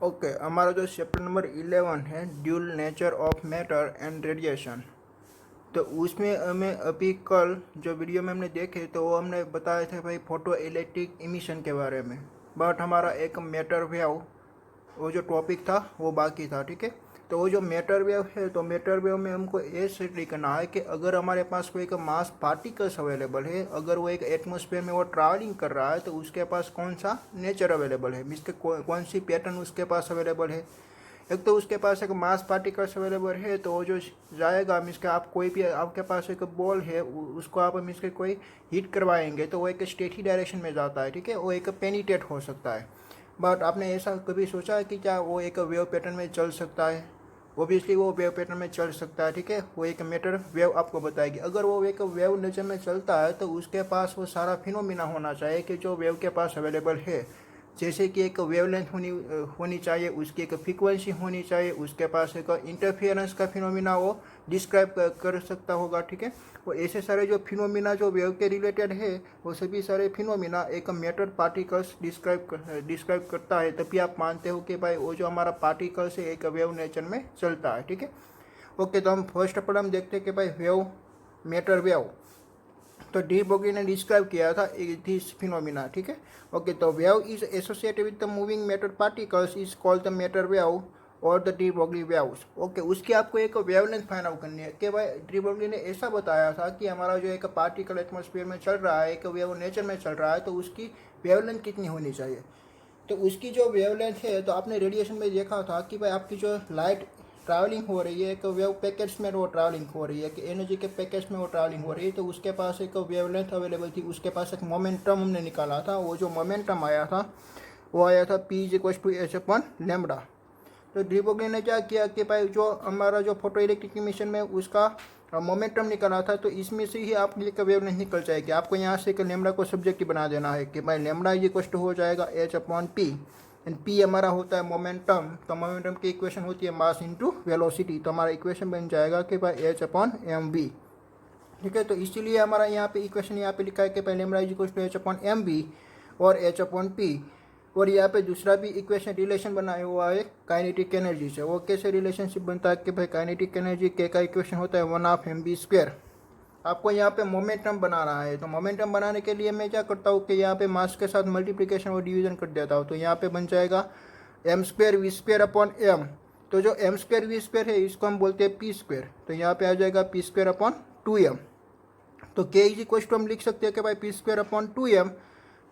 Okay, हमारा जो chapter number 11 है dual nature of matter and radiation. तो उसमें हमें अभी कल जो वीडियो में हमने देखे तो वो हमने बताया था भाई फोटो इलेक्ट्रिक इमिशन के बारे में। बट हमारा एक मैटर वेव वो जो टॉपिक था वो बाकी था, ठीक है। तो वो जो मैटर वेव है, तो मैटर वेव में हमको ये स्टडी करना है कि अगर हमारे पास कोई एक मास पार्टिकल्स अवेलेबल है, अगर वो एक एटमॉस्फेयर में वो ट्रैवलिंग कर रहा है तो उसके पास कौन सा नेचर अवेलेबल है, मीन्स के कौन सी पैटर्न उसके पास अवेलेबल है। एक तो उसके पास एक मास पार्टिकल्स अवेलेबल है, तो वो जो जाएगा मीन्स के आप कोई भी आपके पास एक बॉल है उसको आप मीन्स के कोई हीट करवाएंगे तो वो एक स्टेटी डायरेक्शन में जाता है, ठीक है। वो एक पेनिटेट हो सकता है। बट आपने ऐसा कभी सोचा है कि क्या वो एक वेव पैटर्न में चल सकता है? ओबियसली वो वेव पैटर्न में चल सकता है, ठीक है। वो एक मैटर वेव आपको बताएगी। अगर वो एक वेव नेचर में चलता है तो उसके पास वो सारा फिनोमिना होना चाहिए कि जो वेव के पास अवेलेबल है, जैसे कि एक वेवलेंथ होनी चाहिए, उसकी एक फ्रीक्वेंसी होनी चाहिए, उसके पास एक इंटरफियरेंस का फिनोमिना वो डिस्क्राइब कर सकता होगा, ठीक है। वो ऐसे सारे जो फिनोमिना जो वेव के रिलेटेड है वो सभी सारे फिनोमिना एक मैटर पार्टिकल्स डिस्क्राइब करता है, तभी आप मानते हो कि भाई वो जो हमारा पार्टिकल्स है एक वेव नेचर में चलता है, ठीक है। ओके, तो हम फर्स्ट ऑफ ऑल हम देखते हैं कि भाई वेव, मैटर वेव। तो डी ब्रोगली ने डिस्क्राइब किया था दिस फिनोमिना, ठीक है। ओके, तो wave is associated with the moving matter particles is called the matter wave और the de Broglie waves. Okay, उसकी आपको एक वेवलेंथ फाइंड आउट करनी है कि भाई डी ब्रोगली ने ऐसा बताया था कि हमारा जो एक पार्टिकल एटमॉस्फेयर में चल रहा है, एक वेव नेचर में चल रहा है, तो उसकी वेवलेंथ कितनी होनी चाहिए। तो उसकी जो वेवलेंथ है, तो आपने रेडिएशन में देखा था कि भाई आपकी जो लाइट ट्रैवलिंग हो रही है एक वेव पैकेट्स में वो ट्रैवलिंग हो रही है, कि एनर्जी के पैकेट्स में वो ट्रैवलिंग हो रही है, तो उसके पास एक वेवलेंथ अवेलेबल थी, उसके पास एक मोमेंटम हमने निकाला था। वो जो मोमेंटम आया था वो आया था P=h/λ। तो डी ब्रोगली ने क्या किया कि भाई जो हमारा जो फोटो इलेक्ट्रिक इमिशन में उसका मोमेंटम निकाला था, तो इसमें से ही आपकी एक वेवलेंथ निकल जाएगी। आपको यहाँ से एक लैम्बडा को सब्जेक्ट बना देना है कि भाई λ हो जाएगा h/p, एंड p हमारा होता है मोमेंटम। तो मोमेंटम की इक्वेशन होती है मास इनटू वेलोसिटी। तो हमारा इक्वेशन बन जाएगा कि भाई h/mv, ठीक है। तो इसीलिए हमारा यहाँ पे इक्वेशन यहाँ पे लिखा है कि पहले h/mv और h/p। और यहाँ पे दूसरा भी इक्वेशन रिलेशन बनाया हुआ है काइनेटिक एनर्जी से। वो कैसे रिलेशनशिप बनता है कि भाई काइनेटिक एनर्जी के का इक्वेशन होता है 1/2mv²। आपको यहाँ पे मोमेंटम बनाना है, तो मोमेंटम बनाने के लिए मैं क्या करता हूँ कि यहाँ पे मास के साथ मल्टीप्लिकेशन और डिवीजन कर देता हूँ। तो यहाँ पे बन जाएगा m²v²/m। तो जो m²v² है इसको हम बोलते हैं p²। तो यहाँ पे आ जाएगा p²/2m। तो k हम लिख सकते हैं कि भाई p²/2m।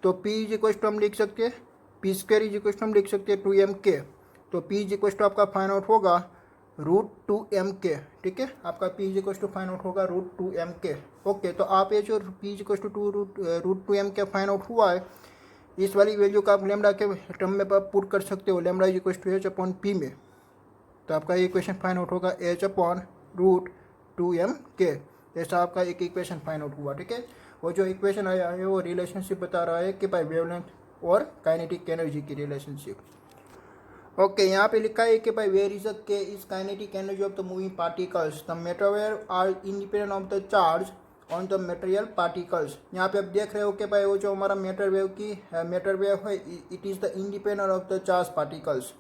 तो p हम लिख सकते हैं p² हम लिख सकते हैं 2mk। तो p आपका फाइंड आउट होगा √2mk, ठीक है। आपका p फाइंड आउट होगा √2mk। ओके, तो आप ये जो p √2mk फाइंड आउट हुआ है, इस वाली वैल्यू का आप लैम्बडा के टर्म में पुट कर सकते हो, λ=h/p में। तो आपका ये इक्वेशन फाइंड आउट होगा h/√2mk। ऐसा आपका एक इक्वेशन फाइंड आउट हुआ, ठीक है। वो जो इक्वेशन आया है वो रिलेशनशिप बता रहा है कि भाई वेवलेंथ और काइनेटिक एनर्जी की रिलेशनशिप। ओके, यहाँ पे लिखा है कि भाई where is a K is kinetic energy of the moving particles, the matter are independent of the charge on the material particles. यहाँ पे आप देख रहे हो कि भाई वो जो हमारा मैटर वेव है it is the independent of the charge particles,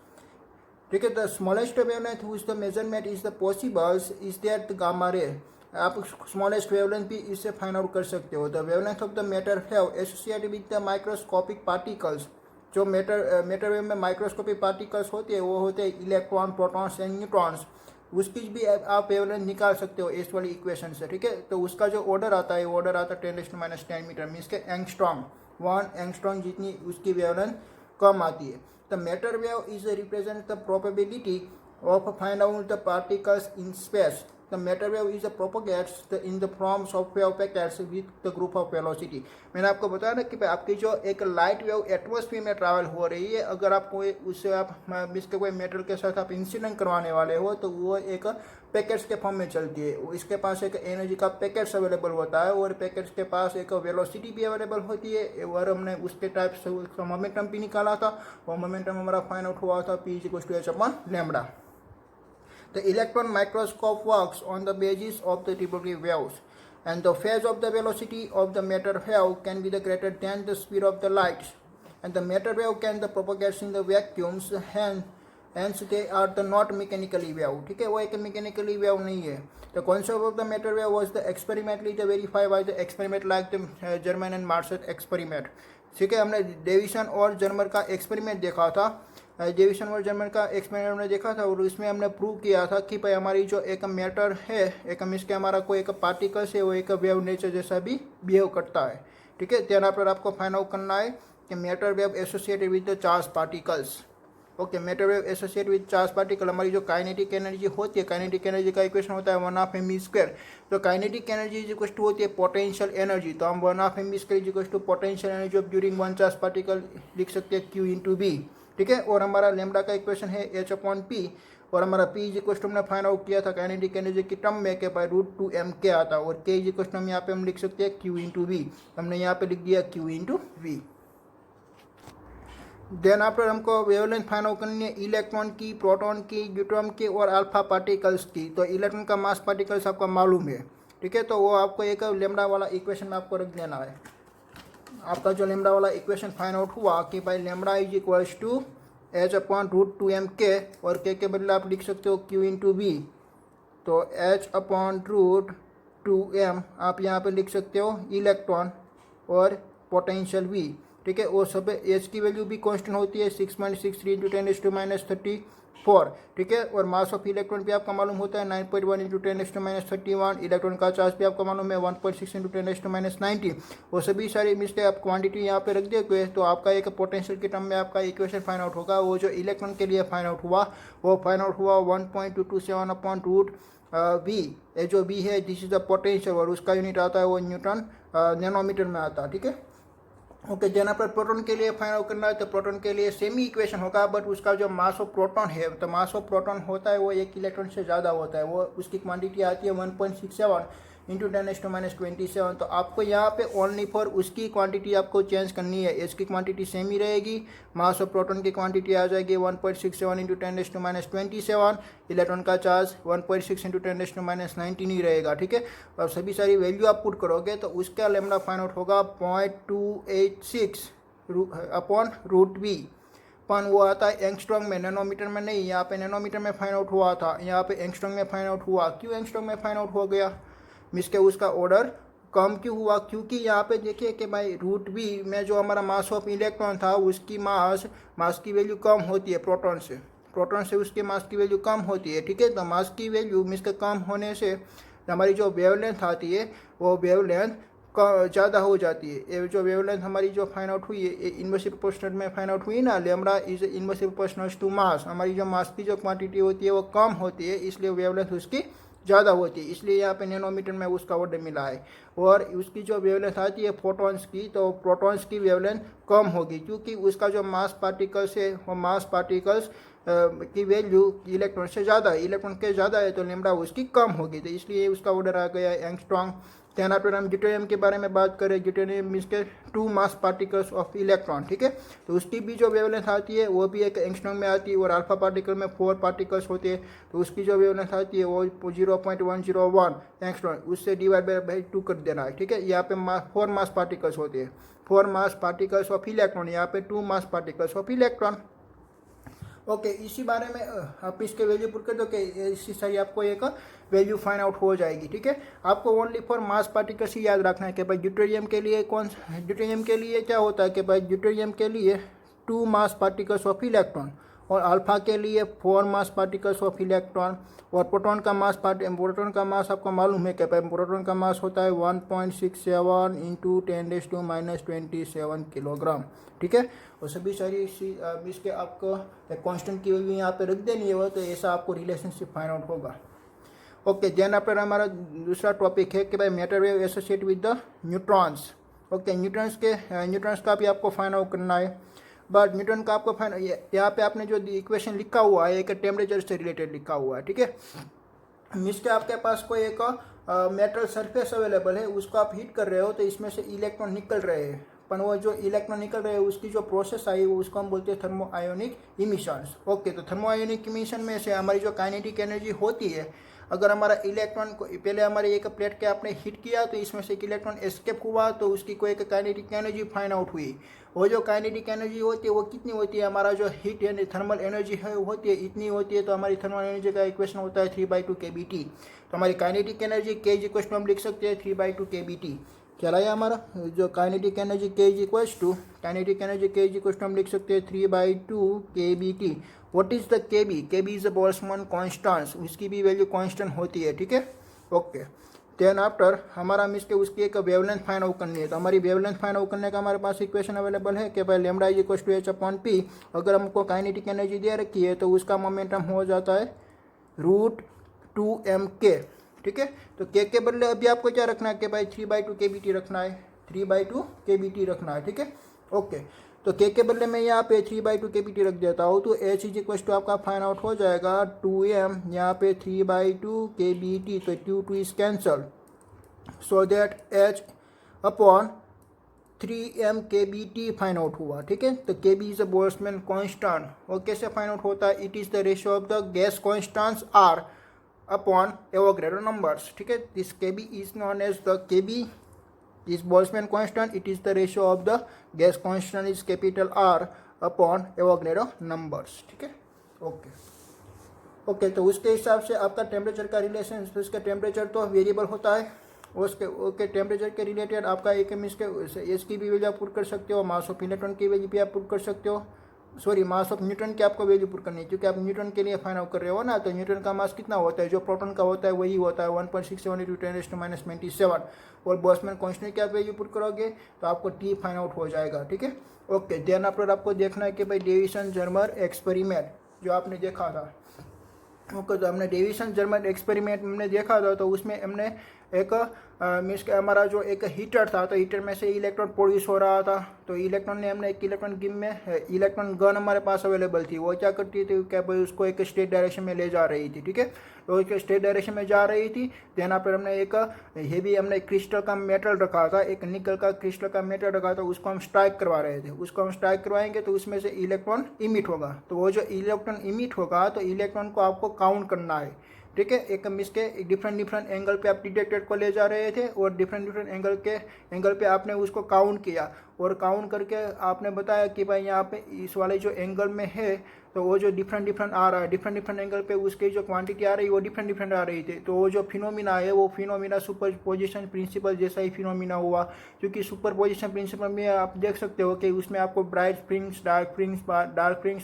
ठीक है। The smallest wavelength which the measurement is the possibles is that gamma ray. आप स्मॉलेस्ट वेवलेंथ भी इससे फाइंड आउट कर सकते हो। The wavelength of the matter wave associated with the microscopic particles. जो matter wave में माइक्रोस्कोपिक पार्टिकल्स होते हैं वो होते हैं इलेक्ट्रॉन, प्रोटॉन्स एंड न्यूट्रॉन्स। उसकी भी आप वेवलेंथ निकाल सकते हो इस वाली इक्वेशन से, ठीक है। तो उसका जो ऑर्डर आता है वो ऑर्डर आता है 10⁻⁻10 मीटर, मीन्स के एंगस्ट्रॉम, 1 एंगस्ट्रॉम जितनी उसकी वेवलेंथ कम आती है। The matter wave is represent the probability of find out the particles in space. The matter wave is propagates in the forms of wave packets with the group of velocity. मैंने आपको बताया ना कि आपकी जो एक लाइट वेव एटमॉस्फेयर में travel हो रही है, अगर आप कोई उससे आप इसके कोई मेटल के साथ आप इंसिडेंट करवाने वाले हो तो वो एक पैकेट्स के फॉर्म में चलती है। इसके पास एक एनर्जी का पैकेट्स अवेलेबल होता है और पैकेट्स के पास एक वेलोसिटी भी अवेलेबल होती है, और हमने उसके टाइप से उसका मोमेंटम भी निकाला था। और मोमेंटम हमारा फाइंड आउट हुआ था p=h/λ। The electron microscope works on the basis of the de Broglie waves, and the phase of the velocity of the matter wave can be the greater than the speed of the light, and the matter wave can propagate in the vacuums, hence they are the not mechanically wave, ठीक है, वो एक mechanically wave नहीं है। The concept of the matter wave was the experimentally the verify by the experiment like the German and Marshall experiment, ठीक है। हमने deviation और जर्मन का एक्सपेरिमेंट देखा था, डेविसन और जर्मन का एक्सपेरिमेंट हमने देखा था, और उसमें हमने प्रूव किया था कि भाई हमारी जो एक मैटर है, एक मीन्स के हमारा कोई एक पार्टिकल्स है, वो एक वेव नेचर जैसा भी बिहेव करता है, ठीक है। त्याना पर आपको फाइंड आउट करना है कि matter wave associated with the charge particles. Okay, matter wave associate with charge particle, हमारी जो काइनेटिक एनर्जी होती है, काइनेटिक एनर्जी का इक्वेशन होता है 1/2 m²। तो kinetic energy is equal to होती है पोटेंशियल एनर्जी, तो हम 1/2 m² is equal to potential energy of during one charge particle लिख सकते हैं Q × V, ठीक है। और हमारा लेमडा का इक्वेशन है H/P, और हमारा P इज इक्वल टू हमने फाइंड आउट किया था काइनेटिक एनर्जी की टर्म में कि बाय √2m आता, और K इज इक्वल टू हम यहाँ पे हम लिख सकते हैं Q × V, हमने यहाँ पे लिख दिया Q × V। देन आफ्टर हमको वेवलेंथ फाइंड आउट करनी है इलेक्ट्रॉन की, प्रोटॉन की, न्यूट्रॉन की और अल्फा पार्टिकल्स की। तो इलेक्ट्रॉन का मास पार्टिकल्स आपको मालूम है, ठीक है, तो वो आपको एक लेमडा वाला इक्वेशन में आपको रख देना है। आपका जो लेमडा वाला इक्वेशन फाइंड आउट हुआ कि भाई lambda is equals to H/√2m K, और K के बदले आप लिख सकते हो Q × V, तो H/√2m आप यहाँ पे लिख सकते हो इलेक्ट्रॉन और पोटेंशियल V, ठीक है। और सब एच की वैल्यू भी कांस्टेंट होती है 6.63 × 10⁻34, ठीक है। और मास ऑफ इलेक्ट्रॉन भी आपका मालूम होता है 9.1 × 10⁻31, इलेक्ट्रॉन का चार्ज भी आपका मालूम है 1.6 × 10⁻90, और सभी सारी मिसटेक आप क्वांटिटी यहाँ पे रख दिए, तो आपका एक पोटेंशियल की टर्म में आपका इक्वेशन फाइंड आउट होगा। वो जो इलेक्ट्रॉन के लिए फाइंड आउट हुआ वो फाइंड आउट हुआ 1.227/√V, ये जो V है दिस इज द पोटेंशियल, और उसका यूनिट आता है वो न्यूटन नैनोमीटर में आता है, ठीक है। ओके, देना पर प्रोटॉन के लिए फाइंड आउट करना है, तो प्रोटॉन के लिए सेम ही इक्वेशन होगा, बट उसका जो मास ऑफ प्रोटॉन है, तो मास ऑफ प्रोटॉन होता है वो 1 इलेक्ट्रॉन से ज़्यादा होता है, वो उसकी क्वांटिटी आती है 1.67 × 10⁻27। तो आपको यहाँ पे ओनली फॉर उसकी क्वांटिटी आपको चेंज करनी है, एच की क्वांटिटी सेम ही रहेगी, मास ऑफ प्रोटॉन की क्वांटिटी आ जाएगी 1.67 × 10⁻27, इलेक्ट्रॉन का चार्ज 1.6 × 10⁻19 ही रहेगा, ठीक है। और सभी सारी वैल्यू आप पुट करोगे तो उसका लेमडा फाइंड आउट होगा 0.286/√V, पन वो आता है एंगस्ट्रॉम में, नैनोमीटर में नहीं। यहाँ पे नैनोमीटर में फाइंड आउट हुआ था, यहाँ पे एंगस्ट्रॉम में फाइंड आउट हुआ। क्यों एंगस्ट्रॉम में फाइंड आउट हो गया, मीन्स के उसका ऑर्डर कम क्यों हुआ, क्योंकि यहाँ पे देखिए कि भाई √V में जो हमारा मास ऑफ इलेक्ट्रॉन था उसकी मास की वैल्यू कम होती है प्रोटॉन से उसके मास की वैल्यू कम होती है, ठीक है। तो मास की वैल्यू मीन्स के कम होने से हमारी जो वेवलेंथ आती है वो वेवलेंथ ज़्यादा हो जाती है। ये जो वेवलेंथ हमारी जो फाइंड आउट हुई है इनवर्सली प्रोपोर्शनल में फाइंड आउट हुई ना, lambda is inversely proportional to mass, हमारी जो मास की जो क्वांटिटी होती है वो कम होती है, इसलिए वेवलेंथ उसकी ज़्यादा होती है, इसलिए यहाँ पे नैनोमीटर में उसका ऑर्डर मिला है। और उसकी जो वेवलेंथ आती है फोटॉन्स की, तो प्रोटॉन्स की वेवलेंथ कम होगी, क्योंकि उसका जो मास पार्टिकल्स है वो मास पार्टिकल्स की वैल्यू इलेक्ट्रॉन से ज़्यादा है, इलेक्ट्रॉन के ज़्यादा है तो लेमडा उसकी कम होगी, तो इसलिए उसका ऑर्डर आ गया है एंगस्ट्रॉम। देन आफ्टर हम ड्यूटेरियम के बारे में बात करें, ड्यूटेरियम मीन्स के 2 मास पार्टिकल्स ऑफ इलेक्ट्रॉन, ठीक है। तो उसकी भी जो वेवलेंथ आती है वो भी एक एंगस्ट्रॉम में आती है, और अल्फा पार्टिकल में 4 पार्टिकल्स होते हैं, तो उसकी जो वेवलेंथ आती है वो 0.101 एंगस्ट्रॉम, उससे डिवाइड बाई 2 कर देना है, ठीक है। यहाँ पे 4 मास पार्टिकल्स होते हैं, 4 मास पार्टिकल्स ऑफ इलेक्ट्रॉन, यहाँ पे 2 मास पार्टिकल्स ऑफ इलेक्ट्रॉन। ओके, इसी बारे में आप इसके वैल्यू पुट कर दो कि इसी सारी आपको एक वैल्यू फाइंड आउट हो जाएगी, ठीक है। आपको ओनली फॉर मास पार्टिकल्स ही याद रखना है कि भाई ड्यूटेरियम के लिए ड्यूटेरियम के लिए क्या होता है कि भाई ड्यूटेरियम के लिए 2 मास पार्टिकल्स ऑफ इलेक्ट्रॉन, और अल्फा के लिए 4 मास पार्टिकल्स ऑफ इलेक्ट्रॉन, और प्रोटॉन का मास आपको मालूम है कि भाई प्रोटॉन का मास होता है 1.67 × 10⁻27 किलोग्राम, ठीक है। और सभी सारी इसके आपको कांस्टेंट की वैल्यू यहाँ पे रख देनी है, वो तो ऐसा आपको रिलेशनशिप फाइंड आउट होगा। ओके, देन आफ्टर हमारा दूसरा टॉपिक है कि भाई matter wave associate with the neutrons. Okay, neutrons का भी आपको फाइंड आउट करना है, बट न्यूटन का आपको फाइंड, यहाँ पे आपने जो इक्वेशन लिखा हुआ है एक टेम्परेचर से रिलेटेड लिखा हुआ है, ठीक है। मीन्स के आपके पास कोई एक मेटल सरफेस अवेलेबल है, उसको आप हीट कर रहे हो तो इसमें से इलेक्ट्रॉन निकल रहे हैं, पर वो जो इलेक्ट्रॉन निकल रहे हैं उसकी जो प्रोसेस आई वो उसको हम बोलते हैं थर्मो आयोनिक इमिशंस। ओके, तो थर्मो आयोनिक इमिशन में से हमारी जो काइनेटिक एनर्जी होती है, अगर हमारा इलेक्ट्रॉन को पहले हमारे एक प्लेट के आपने हीट किया तो इसमें से एक इलेक्ट्रॉन एस्केप हुआ तो उसकी कोई एक काइनेटिक एनर्जी फाइंड आउट हुई, वो जो काइनेटिक एनर्जी होती है वो कितनी होती है, हमारा जो हीट यानी थर्मल एनर्जी है वो होती है इतनी होती है, तो हमारी थर्मल एनर्जी का इक्वेशन होता है 3/2 kBT। तो हमारी kinetic energy K is equal to हम लिख सकते हैं 3/2 kBT। क्या आया हमारा जो kinetic energy K is equal to, kinetic energy K is equal to हम लिख सकते हैं 3/2 kBT। What is the KB, KB is the Boltzmann constant, उसकी भी वैल्यू कांस्टेंट होती है, ठीक है। ओके, देन आफ्टर हमारा मिस के उसकी एक वेवलेंथ फाइंड आउट करनी है। तो हमारी वेवलेंथ फाइंड आउट करने का हमारे पास इक्वेशन अवेलेबल है कि भाई lambda is equal to h/p। अगर हमको काइनेटिक एनर्जी दे रखी है तो उसका मोमेंटम हो जाता है √2mk, ठीक है। तो के बदले अभी आपको क्या रखना है कि भाई 3/2 kBT रखना है, 3/2 kBT रखना है, ठीक है। ओके, तो के बदले में यहाँ पे 3/2 kBT रख देता हूँ, तो h इज इक्वल टू आपका फाइंड आउट हो जाएगा 2m, यहाँ पे 3/2 kBT, तो 2 is cancel, so that h upon 3m kBT find out हुआ, ठीक है। तो kB is a Boltzmann constant, वो कैसे फाइंड आउट होता है, it is the ratio of the gas constants R upon Avogadro numbers, ठीक है। This kB is known as the kB is Boltzmann constant, it is the ratio of the gas constant is capital R upon Avogadro numbers, ठीक है। Okay, तो उसके हिसाब से आपका temperature का रिलेशन, उसका टेम्परेचर तो वेरिएबल होता है, उसके टेम्परेचर के रिलेटेड आपका एक एस की भी वैल्यू आप पुट कर सकते हो, मास ऑफ इलेक्ट्रॉन की वैल्यू भी आप पुट कर सकते हो, सॉरी मास ऑफ न्यूटन की आपको वैल्यू पुट करनी है, क्योंकि आप न्यूटन के लिए फाइंड आउट कर रहे हो ना। तो न्यूटन का मास कितना होता है, जो प्रोटॉन का होता है वही होता है 1.67 × 10⁻⁻97, और बोल्ट्जमान कांस्टेंट की आप वैल्यू पुट करोगे तो आपको टी फाइंड आउट हो जाएगा, ठीक है। ओके, देन आफ्टर आपको देखना है कि भाई डेविसन-जर्मर एक्सपेरिमेंट जो आपने देखा था, ओके, तो हमने डेविसन-जर्मर एक्सपेरिमेंट हमने देखा था, तो उसमें हमने एक मीन्स के हमारा जो एक हीटर था, तो हीटर में से इलेक्ट्रॉन प्रोड्यूस हो रहा था, तो इलेक्ट्रॉन ने हमने एक इलेक्ट्रॉन गिम में इलेक्ट्रॉन गन हमारे पास अवेलेबल थी, वो क्या करती थी, क्या भाई उसको एक स्टेट डायरेक्शन में ले जा रही थी, ठीक है। तो एक स्टेट डायरेक्शन में जा रही थी, देन पर हमने एक हेवी हमने क्रिस्टल का मेटल रखा था, एक निकल का क्रिस्टल का मेटल रखा था, उसको हम स्ट्राइक करवा रहे थे, उसको हम स्ट्राइक करवाएंगे तो उसमें से इलेक्ट्रॉन इमिट होगा, तो वो जो इलेक्ट्रॉन इमिट होगा तो इलेक्ट्रॉन को आपको काउंट करना है, ठीक है। एक मिस के डिफरेंट एंगल पे आप डिटेक्टर को ले जा रहे थे, और डिफरेंट एंगल पे आपने उसको काउंट किया, और काउंट करके आपने बताया कि भाई यहाँ पे इस वाले जो एंगल में है तो वो जो डिफरेंट आ रहा है, डिफरेंट एंगल पे उसकी जो क्वांटिटी आ रही है वो डिफरेंट आ रही थी, तो वो जो फिनोमिना है वो फिनोमिना सुपरपोजिशन प्रिंसिपल जैसा ही फिनोमिना हुआ, क्योंकि सुपरपोजिशन प्रिंसिपल में आप देख सकते हो कि उसमें आपको ब्राइट फ्रिंग्स, डार्क फ्रिंग्स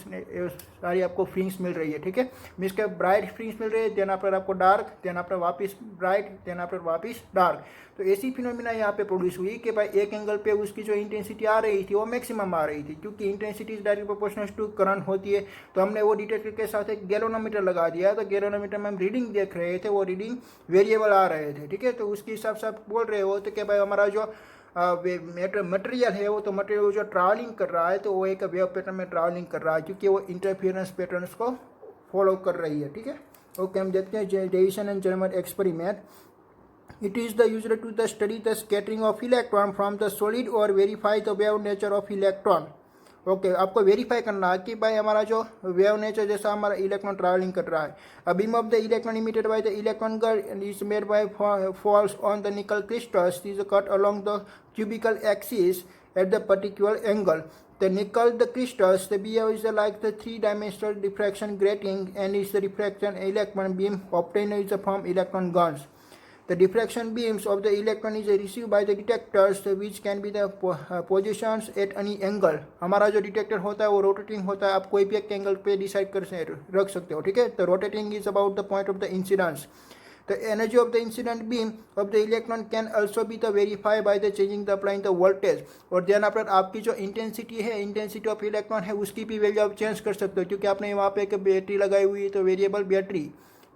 सारी आपको फ्रिंग्स मिल रही है, ठीक है। मीन्स के ब्राइट फ्रिंग्स मिल रही है, देन आफ्टर आपको डार्क, देन आफ्टर वापस ब्राइट, देन आफ्टर वापस डार्क, तो ऐसी फिनोमिना यहाँ पे प्रोड्यूस हुई कि भाई एक एंगल पे उसकी जो इंटेंसिटी आ रही थी वो मैक्सिमम आ रही थी, क्योंकि intensity is directly proportional to current होती है। तो हमने वो डिटेक्टर के साथ एक गैल्वेनोमीटर लगा दिया, तो गैल्वेनोमीटर में हम रीडिंग देख रहे थे, वो रीडिंग वेरिएबल आ रहे थे, ठीक है। तो उसके हिसाब से आप बोल रहे हो तो कि भाई हमारा जो मटेरियल है वो तो मटेरियल जो ट्रैवलिंग कर रहा है तो वो एक वेव पैटर्न में ट्रैवलिंग कर रहा है, क्योंकि वो इंटरफियरेंस पैटर्न्स को फॉलो कर रही है, ठीक है। ओके, हम देखते हैं deviation-Germer experiment. It is the usual to study the scattering of electron from the solid or verify the wave nature of electron. Okay, आपको वेरीफाई करना है कि भाई हमारा जो वेव नेचर जैसा हमारा इलेक्ट्रॉन ट्रैवलिंग कर रहा है। A beam of the electron emitted by the electron gun is made by falls on the nickel crystals is cut along the cubical axis at the particular angle. The nickel, the crystals, the behavior is like the three-dimensional diffraction grating and is the refraction electron beam obtained from electron guns. The diffraction beams of the electron is received by the detectors, which can be the positions at any angle. हमारा जो detector होता है वो rotating होता है, आप कोई भी एक एंगल पे डिसाइड कर रख सकते हो, ठीक है। तो rotating is about the point of the incidence. The energy of the incident beam of the electron can also be the verified by the changing the applying the voltage. और then after आपकी जो intensity है, intensity of electron है, उसकी भी value आप change कर सकते हो, क्योंकि आपने वहाँ पे एक बैटरी लगाई हुई है, तो वेरिएबल बैटरी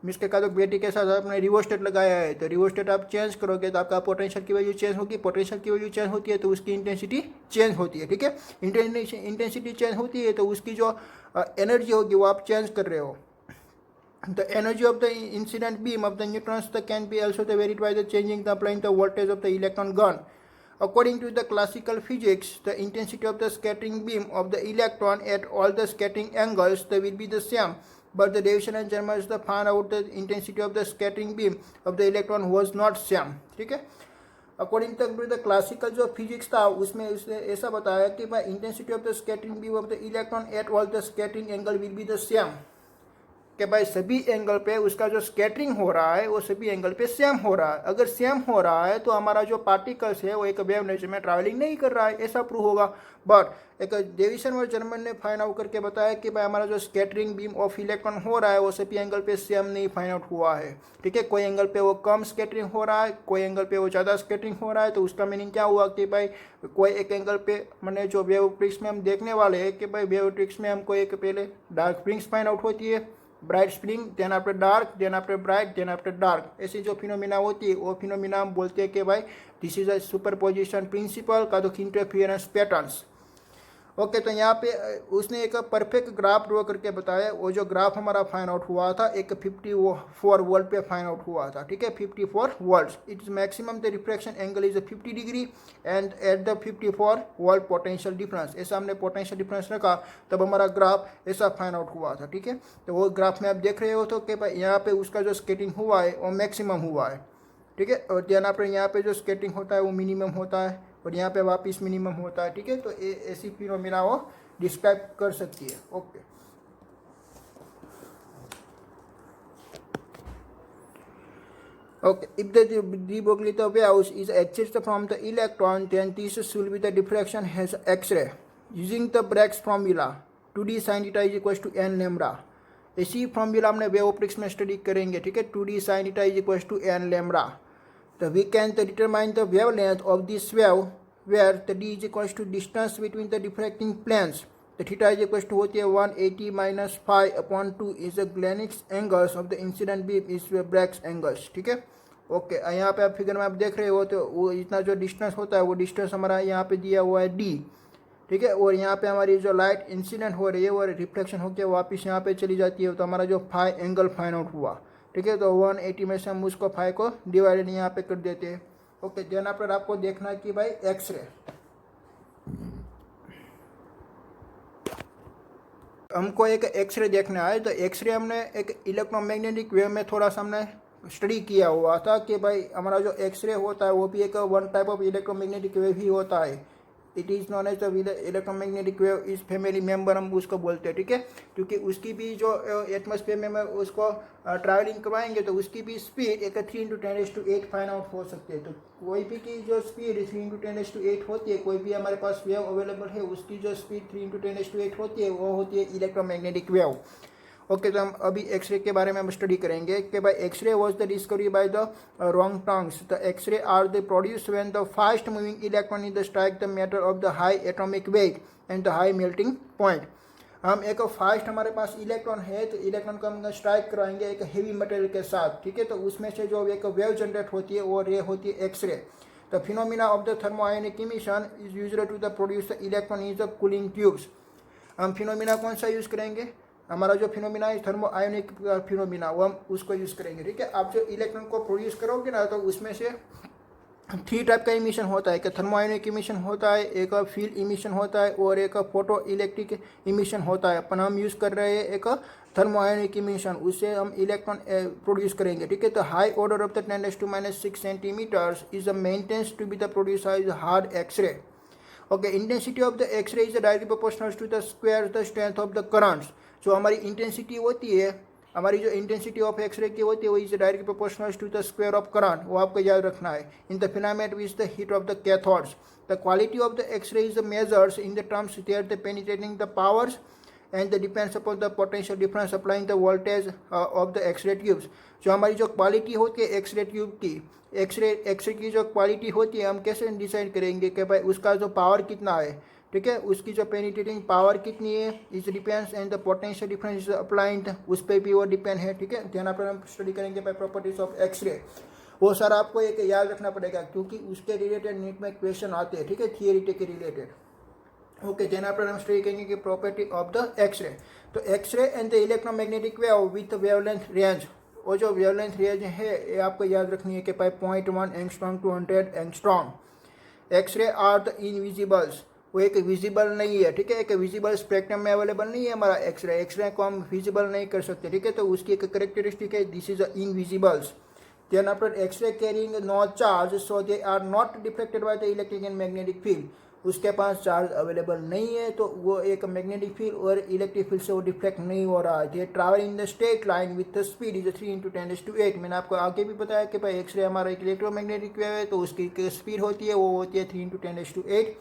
मिसके का तो बैटरी के साथ आपने रिवोस्टेट लगाया है, तो रिवोस्टेट आप चेंज करोगे तो आपका पोटेंशियल की वैल्यू चेंज होगी, पोटेंशियल की वैल्यू चेंज होती है तो उसकी इंटेंसिटी चेंज होती है, ठीक है। इंटेंसिटी चेंज होती है तो उसकी जो एनर्जी होगी वो आप चेंज कर रहे हो. The energy of the incident beam of the neutrons can be also varied by the changing the applying the voltage of the electron gun. According to the classical physics, the intensity of the scattering beam of the electron at all the scattering angles will be the same. But the Davidson and Germans found out the intensity of the scattering beam of the electron was not same. ठीक है. According to the classical जो physics था उसमें उसने ऐसा बताया कि भाई intensity of the scattering beam of the electron at all the scattering angle will be the same, कि भाई सभी एंगल पे उसका जो स्कैटरिंग हो रहा है वो सभी एंगल पे सेम हो रहा है। अगर सेम हो रहा है तो हमारा जो पार्टिकल्स है वो एक वेव नेचर में ट्रैवलिंग नहीं कर रहा है, ऐसा प्रूव होगा। बट एक डेविसन और जर्मन ने फाइंड आउट करके बताया कि भाई हमारा जो स्कैटरिंग बीम ऑफ इलेक्ट्रॉन हो रहा है वो सभी एंगल पे सेम नहीं फाइंड आउट हुआ है, ठीक है। कोई एंगल पे वो कम स्कैटरिंग हो रहा है, कोई एंगल पे वो ज़्यादा स्कैटरिंग हो रहा है। तो उसका मीनिंग क्या हुआ कि भाई कोई एक एंगल पे मैंने जो वेव ट्रिक्स में हम देखने वाले हैं कि भाई वेव ट्रिक्स में हमको एक पहले डार्क स्प्रिंग्स फाइंड आउट होती है, bright spring, then after dark, then after bright, then after dark, ऐसी जो फिनोमिना होती है वो फिनोमिना हम बोलते हैं कि भाई this is a superposition principle का तो इंटरफियरेंस पैटर्न्स। ओके, तो यहाँ पे उसने एक परफेक्ट ग्राफ ड्रॉ करके बताया। वो जो ग्राफ हमारा फाइंड आउट हुआ था एक 54 वोल्ट पे फाइंड आउट हुआ था, ठीक है, 54 volt. It is maximum the reflection angle is 50 degree and at the 54 volt potential difference, ऐसा हमने पोटेंशियल डिफरेंस रखा तब हमारा ग्राफ ऐसा फाइंड आउट हुआ था, ठीक है। तो वो ग्राफ में आप देख रहे हो तो कि भाई यहाँ पे उसका जो स्केटिंग हुआ है वो मैक्सिमम हुआ है, ठीक है, और देन आपने यहाँ पे जो स्केटिंग होता है वो मिनिमम होता है और यहाँ पे वापस मिनिमम होता है, ठीक है। तो ऐसी फिनोमिना वो डिस्क्राइब कर सकती है। Okay, okay, if the de Broglie waves is accessed from the electron, then this will be the diffraction as X-ray. Using the Bragg's formula, 2d sin theta is equals to n lambda. इसी formula हमने wave optics में study करेंगे, ठीक है, 2d sin theta is equals to n lambda. So we can determine the wavelength of this wave where the d is equals to distance between the diffracting planes. The theta is equals to होती है 180 minus phi upon 2 is the Galenic angles of the incident beam is Bragg's angles, ठीक है। Okay, यहाँ पे आप figure में आप देख रहे हो तो वो इतना जो डिस्टेंस होता है वो डिस्टेंस हमारा यहाँ पे दिया हुआ है d, ठीक है, और यहाँ पे हमारी जो लाइट इंसिडेंट हो रही है वो रिफ्लेक्शन होकर वापस यहाँ पे चली जाती है, तो हमारा जो फाई एंगल फाइंड आउट हुआ, ठीक है। तो 180 में से हम उसको फाई को डिवाइडेड यहाँ पे कर देते हैं। ओके, देन आफ्टर आपको देखना है कि भाई एक्सरे, हमको एक एक्सरे देखना है। तो एक्सरे हमने एक इलेक्ट्रोमैग्नेटिक वेव में थोड़ा सा हमने स्टडी किया हुआ था कि भाई हमारा जो एक्सरे होता है वो भी एक one type of electromagnetic wave ही होता है। It is known as the electromagnetic wave is family member हम उसको बोलते हैं, ठीक है, क्योंकि उसकी भी जो एटमॉस्फेयर में उसको ट्रैवलिंग करवाएंगे तो उसकी भी स्पीड एक 3 × 10⁸ फाइंड आउट हो सकती है। तो कोई भी की जो स्पीड 3 × 10⁸ होती है, कोई भी हमारे पास वेव अवेलेबल है उसकी जो स्पीड 3 × 10⁸ होती है वो होती है इलेक्ट्रोमैग्नेटिक वेव। ओके, तो हम अभी एक्सरे के बारे में हम स्टडी करेंगे कि भाई X-ray was the discovery by the Roentgens. The X-ray are the produce when the fast moving electron in the strike the matter of the high atomic weight and the high melting point. हम एक fast हमारे पास electron है तो electron को हम strike कराएंगे एक heavy material के साथ, ठीक है, तो उसमें से जो एक वेव जनरेट होती है वो रे होती है X-ray. The phenomena of the thermionic emission is used to the produce the electron is the cooling tubes. हम फिनोमिना कौन सा यूज़ करेंगे, हमारा जो फिनोमिना है थर्मो आयोनिक फिनोमिना, वो हम उसको यूज़ करेंगे, ठीक है। आप जो इलेक्ट्रॉन को प्रोड्यूस करोगे ना तो उसमें से 3 टाइप का इमिशन होता है, एक थर्मो आयोनिक इमिशन होता है, एक फील्ड इमिशन होता है और एक फोटो इलेक्ट्रिक इमिशन होता है। अपन हम यूज़ कर रहे हैं एक थर्मो आयोनिक इमिशन, उससे हम इलेक्ट्रॉन प्रोड्यूस करेंगे, ठीक है। तो high order of the 10⁻⁻6 centimetres is maintains to be the produce is hard X ray. Okay, intensity of the x ray is directly proportional to the square the strength of the currents. जो हमारी intensity होती है, हमारी जो intensity of x ray की होती है वो is directly proportional to the square of current, वो आपको याद रखना है। In the filament which the heat of the cathodes the quality of the x ray is measures in the terms their the penetrating the powers and the depends upon the potential difference applying the voltage of the X ray tubes. जो हमारी जो quality होती है x ray tube की, x ray की जो quality होती है हम कैसे डिसाइड करेंगे कि भाई उसका जो पावर कितना है, ठीक है, उसकी जो पेनिट्रेटिंग पावर कितनी है, is depends and the potential difference is applied, उस पर भी वो डिपेंड है, ठीक है। ध्यान पर हम स्टडी करेंगे बाय प्रॉपर्टीज ऑफ एक्सरे, वो सारा आपको एक याद रखना पड़ेगा क्योंकि उसके रिलेटेड नीट में क्वेश्चन आते हैं, ठीक है, थियरी के रिलेटेड। ओके, ध्यान पर हम स्टडी करेंगे कि प्रॉपर्टी ऑफ द एक्सरे। तो X ray and the electromagnetic wave with wavelength range, वो जो वेवलेंथ रेंज है ये आपको याद रखनी है कि 0.1 angstrom to 100 angstrom. X ray are the invisibles, वो एक विजिबल नहीं है, ठीक है, एक विजिबल स्पेक्ट्रम में अवेलेबल नहीं है हमारा एक्सरे को हम विजिबल नहीं कर सकते, ठीक है। तो उसकी एक करेक्टरिस्टिक है this is invisibles. then after X-ray carrying no charge, so they are not deflected by the electric and magnetic field. उसके पास चार्ज अवेलेबल नहीं है तो वो एक मैग्नेटिक फील्ड और इलेक्ट्रिक फील्ड से वो डिफ्लेक्ट नहीं हो रहा है। Travel in the straight line with the speed is 3 × 10⁸ मैंने आपको आगे भी बताया कि भाई एक्सरे हमारा एक इलेक्ट्रोमैग्नेटिक वेव है तो उसकी स्पीड होती है वो होती है 3 × 10⁸।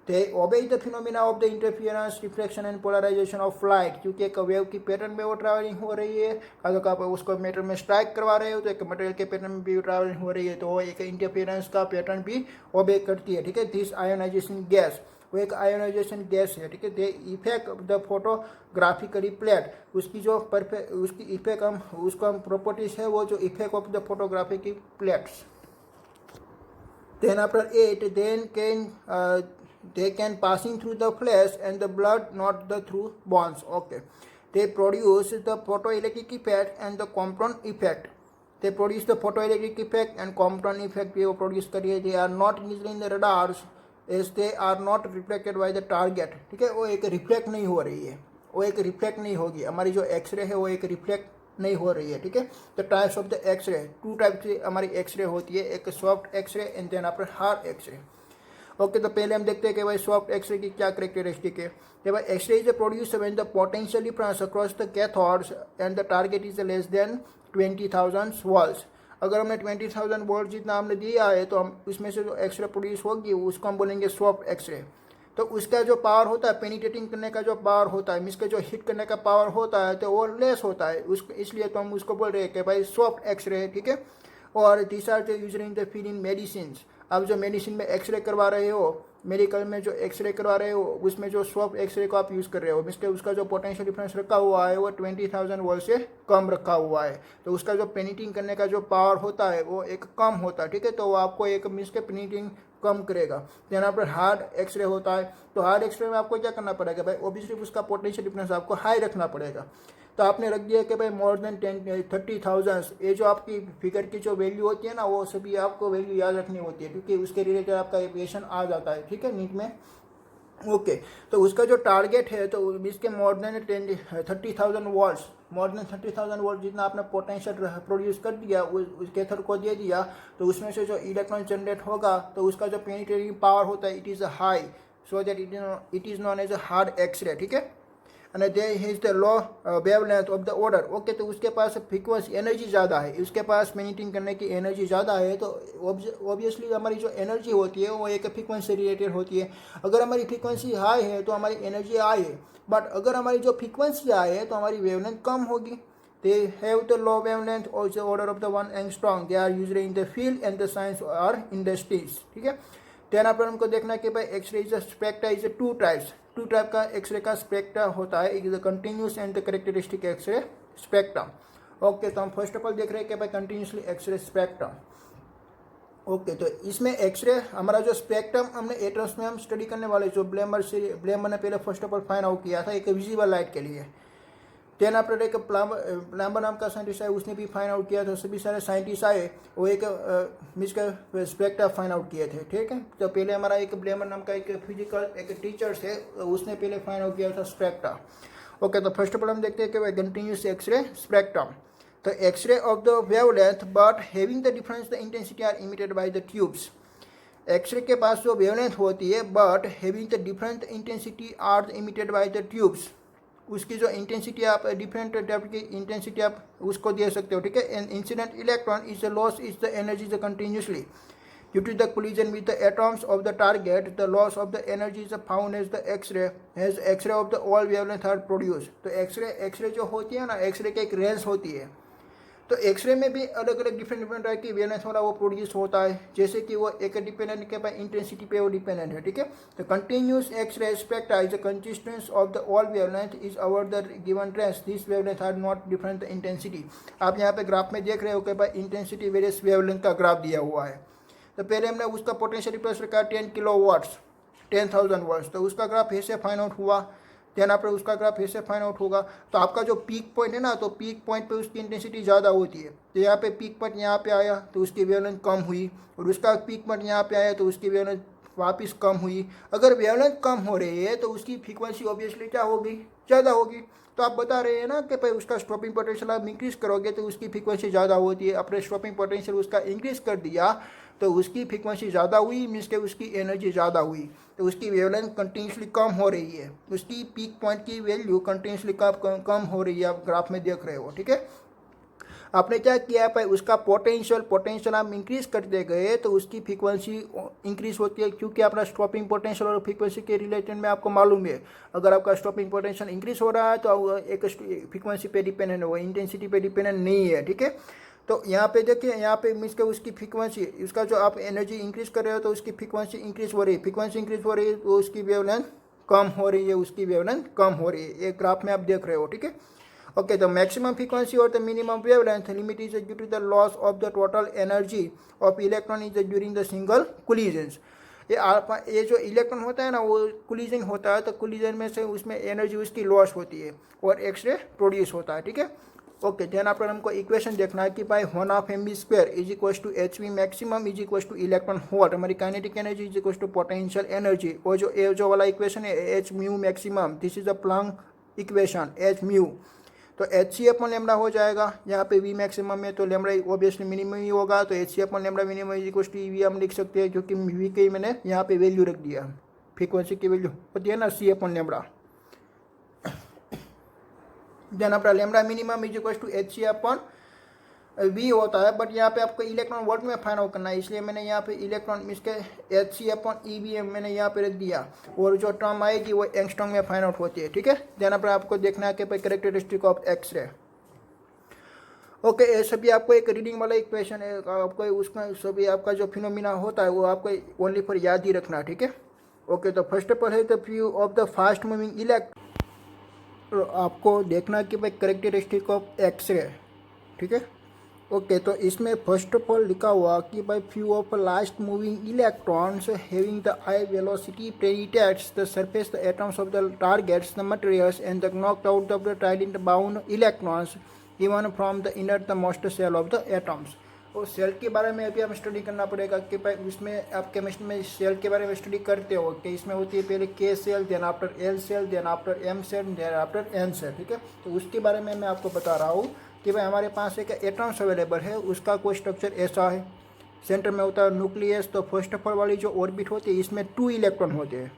They obey the phenomena of the interference, reflection and polarization of light, क्योंकि एक वेव की पैटर्न में वो ट्रैवलिंग हो रही है, अगर आप उसको मीटर में स्ट्राइक करवा रहे हो तो एक मटेरियल के पैटर्न में भी ट्रैवलिंग हो रही है तो वो एक इंटरफेरेंस का पैटर्न भी ओबे करती है। ठीक है, दिस आयोनाइजेशन गैस, वो एक आयोनाइजेशन गैस है। ठीक है, दे इफेक्ट द फोटोग्राफिकली प्लेट, उसकी जो उसकी इफेक्ट उसको हम प्रॉपर्टीज है वो जो effect of the photographic plates. Then after 8, they can passing through the flesh and the blood, not the through bones. Okay, they produce the photoelectric effect and the Compton effect. They produce the photoelectric effect and Compton effect ये वो produce करिए। They are not easily in the radars as they are not reflected by the target. ठीक है, वो एक reflect नहीं हो रही है, वो एक रिफ्लेक्ट नहीं होगी। हमारी जो एक्सरे है वो एक रिफ्लेक्ट नहीं हो रही है। ठीक है, the types of the X ray, 2 type की हमारी एक्सरे होती है, एक soft X ray and then after hard X ray. Okay, तो पहले हम देखते हैं कि भाई सॉफ्ट एक्सरे की क्या करेक्टरिस्टिक है। कि भाई x ray is produce when the potential difference across the cathodes and the target is less than 20,000 volts. अगर हमने 20,000 वोल्ट जितना हमने दिया है तो हम उसमें से जो एक्सरे प्रोड्यूस होगी उसको हम बोलेंगे सॉफ्ट एक्सरे। तो उसका जो पावर होता है, पेनिट्रेटिंग करने का जो पावर होता है, मीन्स के जो हिट करने का पावर होता है तो वो लेस होता है उसको, इसलिए तो हम उसको बोल रहे हैं कि भाई सॉफ्ट एक्सरे है। ठीक है, और this are use in the field in medicine. आप जो मेडिसिन में एक्सरे करवा रहे हो, मेडिकल में जो एक्सरे करवा रहे हो उसमें जो सॉफ्ट एक्सरे को आप यूज़ कर रहे हो, मीन्स के उसका जो पोटेंशियल डिफरेंस रखा हुआ है वो 20,000 वोल्ट से कम रखा हुआ है तो उसका जो पेनिट्रेटिंग करने का जो पावर होता है वो एक कम होता है। ठीक है, तो वो आपको एक मीन्स के पेनिट्रेटिंग कम करेगा। यहाँ पर हार्ड एक्सरे होता है तो हार्ड एक्सरे में आपको क्या करना पड़ेगा भाई, ऑब्वियसली उसका पोटेंशियल डिफरेंस आपको हाई रखना पड़ेगा। तो आपने रख दिया कि भाई मोर देन 30,000, ये जो आपकी फिगर की जो वैल्यू होती है ना वो सभी आपको वैल्यू याद रखनी होती है क्योंकि उसके रिलेटेड आपका क्वेश्चन आ जाता है। ठीक है, नीट में। ओके, तो उसका जो टारगेट है तो इसके more than 30,000 volts, more than 30,000 volt जितना आपने पोटेंशियल प्रोड्यूस कर दिया उस कैथोड को दे दिया तो उसमें से जो इलेक्ट्रॉन जनरेट होगा तो उसका जो पेनिट्रेटिंग पावर होता है it is high, so that it is known as a hard x ray. ठीक है, and there is the low wavelength of the order. Okay, तो उसके पास फ्रीक्वेंसी एनर्जी ज़्यादा है, उसके पास पेनिट्रेटिंग करने की एनर्जी ज़्यादा है तो ऑब्वियसली हमारी जो एनर्जी होती है वो एक फ्रीक्वेंसी रिलेटेड होती है। अगर हमारी फ्रीक्वेंसी हाई है तो हमारी एनर्जी हाई है, बट अगर हमारी जो फ्रीक्वेंसी हाई है तो हमारी वेवलेंथ कम होगी। They have the low wavelength or the order of the 1 angstrom. They are usually in the field and the science or industries. ठीक है, देन आप हमको देखना है कि भाई x ray is spectra is 2 types, 2 type का एक्सरे का स्पेक्ट्रा होता है, एक is continuous and the characteristic x ray spectrum. Okay, तो हम फर्स्ट ऑफ ऑल देख रहे हैं कि भाई कंटिन्यूसली एक्सरे स्पेक्ट्रम। ओके, तो इसमें एक्सरे हमारा जो स्पेक्ट्रम हमने एटम्स में हम स्टडी करने वाले जो ब्लेमर ने पहले first of all find out किया था एक विजिबल लाइट के लिए। देन आफ्टर एक प्लाम्बर नाम का साइंटिस्ट है उसने भी फाइंड आउट किया था, सभी सारे साइंटिस्ट आए वो एक मिसका स्पेक्ट्रा फाइंड आउट किए थे। ठीक है, तो पहले हमारा एक ब्लेमर नाम का एक फिजिकल एक टीचर थे उसने पहले फाइंड आउट किया था स्पेक्ट्रा। ओके, तो फर्स्ट ऑफ ऑल हम देखते हैं कि कंटिन्यूस एक्सरे स्पेक्ट्रम। तो x ray of the wavelength but having the difference the intensity are emitted by the tubes. X ray के पास जो वेवलेंथ होती है but having the different intensity are emitted by the tubes, उसकी जो इंटेंसिटी आप different type की इंटेंसिटी आप उसको दे सकते हो। ठीक है, an incident electron is the loss is the energy the continuously due to the collision with the atoms of the target the loss of the energy is found as the x ray of the all wavelength are produce. तो x ray जो होती है ना, x ray की एक range होती है तो एक्सरे में भी अलग अलग डिफरेंट टाइप की वेवलेंथ वाला वो प्रोड्यूस होता है, जैसे कि वो एक डिपेंडेंट के पास इंटेंसिटी पे वो डिपेंडेंट है। ठीक है, तो continuous x ray spectra is the consistence of the all wavelength is over the given range, this wavelength are not different the intensity. आप यहाँ पे ग्राफ में देख रहे हो कि भाई इंटेंसिटी वेरियस वेवलेंथ का ग्राफ दिया हुआ है। तो पहले हमने उसका पोटेंशियल डिफरेंस रखा 10 किलो वाट्स 10,000 वाट्स, तो उसका ग्राफ ऐसे फाइंड आउट हुआ। देन आपने उसका ग्राफ ऐसे फाइंड आउट होगा तो आपका जो पीक पॉइंट है ना, तो पीक पॉइंट पे उसकी इंटेंसिटी ज़्यादा होती है। तो यहाँ पे पीक पॉइंट यहाँ पे आया तो उसकी वेवलेंथ कम हुई, और उसका पीक पॉइंट यहाँ पे आया तो उसकी वेवलेंथ वापस कम हुई। अगर वेवलेंथ कम हो रही है तो उसकी फ्रीक्वेंसी ऑब्वियसली क्या होगी, ज़्यादा होगी। तो आप बता रहे हैं ना कि भाई उसका स्टॉपिंग पोटेंशियल आप इंक्रीज करोगे तो उसकी फ्रीक्वेंसी ज़्यादा होती है। आपने स्टॉपिंग पोटेंशियल उसका इंक्रीज कर दिया तो उसकी फ्रीक्वेंसी ज़्यादा हुई, मीन्स के उसकी एनर्जी ज़्यादा हुई, तो उसकी वेवलेंथ कंटिन्यूसली कम हो रही है, उसकी पीक पॉइंट की वैल्यू कंटिन्यूसली कम हो रही है, आप ग्राफ में देख रहे हो। ठीक है, आपने क्या किया भाई, उसका पोटेंशियल आप इंक्रीज करते गए तो उसकी फ्रीक्वेंसी इंक्रीज होती है, क्योंकि अपना स्टॉपिंग पोटेंशियल और फ्रीक्वेंसी के रिलेटेड में आपको मालूम है, अगर आपका स्टॉपिंग पोटेंशियल इंक्रीज हो रहा है तो एक फ्रीक्वेंसी पे डिपेंडेंट है, वो इंटेंसिटी पे डिपेंडेंट नहीं है। ठीक है, तो यहाँ पे देखिए, यहाँ पे मीन्स के उसकी फ्रीक्वेंसी, उसका जो आप एनर्जी इंक्रीज कर रहे हो तो उसकी फ्रीक्वेंसी इंक्रीज हो रही है, फ्रीक्वेंसी इंक्रीज हो रही है तो उसकी वेवलेंथ कम हो रही है, उसकी वेवलेंथ कम हो रही है, एक ग्राफ में आप देख रहे हो। ठीक है, okay, the maximum frequency or the minimum wavelength limit is due to the loss of the total energy of electron is during the single collisions। ये जो इलेक्ट्रॉन होता है ना, वो कोलिजन होता है, तो कोलिजन में से उसमें एनर्जी उसकी लॉस होती है और एक्सरे प्रोड्यूस होता है। ठीक है, ओके, देन आपको हमको इक्वेशन देखना है कि भाई 1/mv² is equal to H V maximum is equal to electron volt, हमारी kinetic energy is equal to potential energy, और जो वाला इक्वेशन है H mu maximum, this is the Planck equation H mu, तो एच सी अपॉन लेमडा हो जाएगा। यहाँ पे वी मैक्सिमम है तो लेमडा ऑब्वियसली मिनिमम ही होगा, तो H C upon lambda minimum is equal to V हम लिख सकते हैं, क्योंकि वी की मैंने यहाँ पे वैल्यू रख दिया, फ्रीक्वेंसी की वैल्यू होती है ना सी अपॉन लेमडा, देन अपना lambda minimum is equal to H C upon V होता है, बट यहाँ पे आपको इलेक्ट्रॉन वोल्ट में फाइंड आउट करना है, इसलिए मैंने यहाँ पे इलेक्ट्रॉन इसके H C upon E B M मैंने यहाँ पे रख दिया, और जो टर्म आएगी वो एंगस्ट्रॉम में फाइंड आउट होती है। ठीक है, देन पर आपको देखना है कि भाई कैरेक्टरिस्टिक ऑफ एक्सरे। ओके, ये सभी आपको एक रीडिंग वाला इक्वेशन है, आपको उसमें सभी आपका जो फिनोमिना होता है वो आपको ओनली फॉर याद ही रखना। ठीक है, ओके, तो फर्स्ट ऑफ ऑल है the view of the fast moving electron, आपको देखना कि भाई कैरेक्टरिस्टिक ऑफ एक्सरे। ठीक है, ओके, तो इसमें फर्स्ट ऑफ ऑल लिखा हुआ कि by few of last moving electrons having the high velocity penetrates the surface the atoms of the targets the materials and the knocked out of the trident bound electrons even from the inner the most shell of the atoms. और shell के बारे में अभी हमें study करना पड़ेगा कि भाई उसमें आप केमिस्ट्री में सेल के बारे में स्टडी करते हो कि इसमें होती है पहले K shell, then after L shell, then after M shell, then after N shell. ठीक है, तो उसके बारे में मैं आपको बता रहा हूँ कि भाई हमारे पास एक एटम्स अवेलेबल है, उसका कोई स्ट्रक्चर ऐसा है, सेंटर में होता है न्यूक्लियस, तो फर्स्ट ऑफ ऑल वाली जो ऑर्बिट होती है इसमें 2 इलेक्ट्रॉन होते हैं,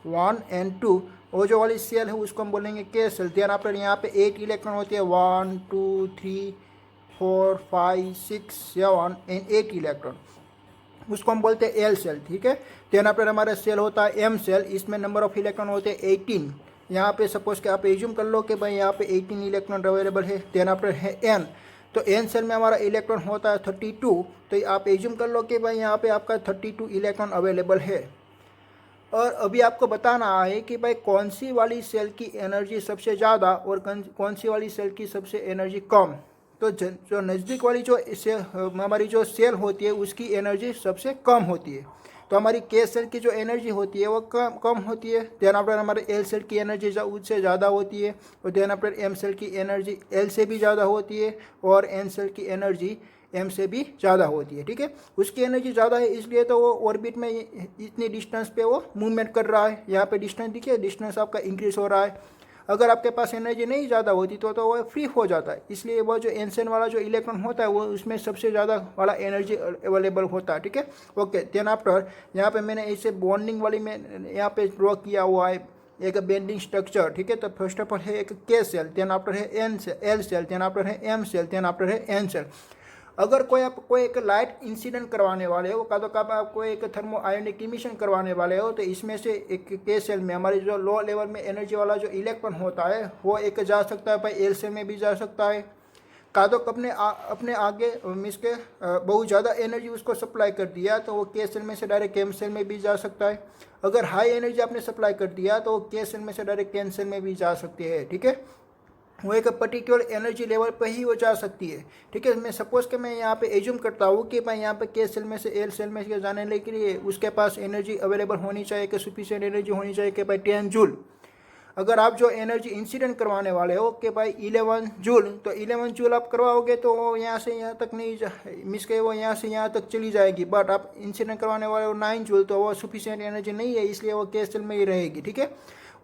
1 and 2, और जो वाली सेल है उसको हम बोलेंगे के सेल। देन आफ्टर यहाँ पे 8 इलेक्ट्रॉन होते हैं, 1 2 3 4 5 6 7 एंड 8 इलेक्ट्रॉन, उसको हम बोलते हैं एल सेल। ठीक है, देन आफ्टर हमारा सेल होता है एम सेल, इसमें नंबर ऑफ इलेक्ट्रॉन होते हैं 18। यहाँ पे सपोज कि आप एज्यूम कर लो कि भाई यहाँ पे 18 इलेक्ट्रॉन अवेलेबल है। देन आफ्टर है एन, तो एन सेल में हमारा इलेक्ट्रॉन होता है 32, तो आप एज्यूम कर लो कि भाई यहाँ पे आपका 32 इलेक्ट्रॉन अवेलेबल है। और अभी आपको बताना है कि भाई कौन सी वाली सेल की एनर्जी सबसे ज़्यादा और कौन सी वाली सेल की सबसे एनर्जी कम। तो जो नज़दीक वाली जो हमारी जो सेल होती है उसकी एनर्जी सबसे कम होती है, तो हमारी के सेल की जो एनर्जी होती है वो कम होती है। देन आफ्टर हमारे एल सेल की एनर्जी उससे ज़्यादा होती है, और देन आफ्टर एम सेल की एनर्जी एल से भी ज़्यादा होती है, और एन सेल की एनर्जी एम से भी ज़्यादा होती है। ठीक है, उसकी एनर्जी ज़्यादा है इसलिए तो वो ऑर्बिट में इतनी डिस्टेंस पे वो मूवमेंट कर रहा है। यहाँ पे डिस्टेंस देखिए, डिस्टेंस आपका इंक्रीज हो रहा है। अगर आपके पास एनर्जी नहीं ज़्यादा होती तो वो फ्री हो जाता है, इसलिए वो जो एनसेन वाला जो इलेक्ट्रॉन होता है वो उसमें सबसे ज़्यादा वाला एनर्जी अवेलेबल होता है। ठीक है, ओके, देन आफ्टर यहाँ पे मैंने इसे बॉन्डिंग वाली में यहाँ पे ड्रॉ किया हुआ है एक बेंडिंग स्ट्रक्चर। ठीक है, तो फर्स्ट ऑफ ऑल है एक के सेल, देन आफ्टर है N shell, L shell, then after है एम सेल, देन आफ्टर है एन सेल। अगर कोई एक लाइट इंसिडेंट करवाने वाले हो, तो कब आपको एक थर्मो आयोनिक इमिशन करवाने वाले हो, तो इसमें से एक के सेल में हमारे जो लो लेवल में एनर्जी वाला जो इलेक्ट्रॉन होता है वो एक जा सकता है, भाई एल सेल में भी जा सकता है। का तो अपने आगे मीन्स के बहुत ज़्यादा एनर्जी उसको सप्लाई कर दिया तो वो के सेल में से डायरेक्ट एम सेल में भी जा सकता है। अगर हाई एनर्जी आपने सप्लाई कर दिया तो वो के सेल में से डायरेक्ट एन सेल में भी जा सकती है। ठीक है, वो एक पर्टिकुलर एनर्जी लेवल पर ही वो जा सकती है। ठीक है, मैं सपोज कि मैं यहाँ पे एज्यूम करता हूँ कि भाई यहाँ पे के सेल में से एल सेल में से जाने के लिए उसके पास एनर्जी अवेलेबल होनी चाहिए कि सफिशिएंट एनर्जी होनी चाहिए कि भाई 10 जूल। अगर आप जो एनर्जी इंसिडेंट करवाने वाले हो कि भाई 11 जूल, तो 11 जूल आप करवाओगे तो वो यहाँ से यहाँ तक नहीं मिस के वो यहाँ से यहाँ तक चली जाएगी, बट आप इंसिडेंट करवाने वाले हो 9 जूल, तो वो सफिशिएंट एनर्जी नहीं है, इसलिए वो के सेल में ही रहेगी। ठीक है,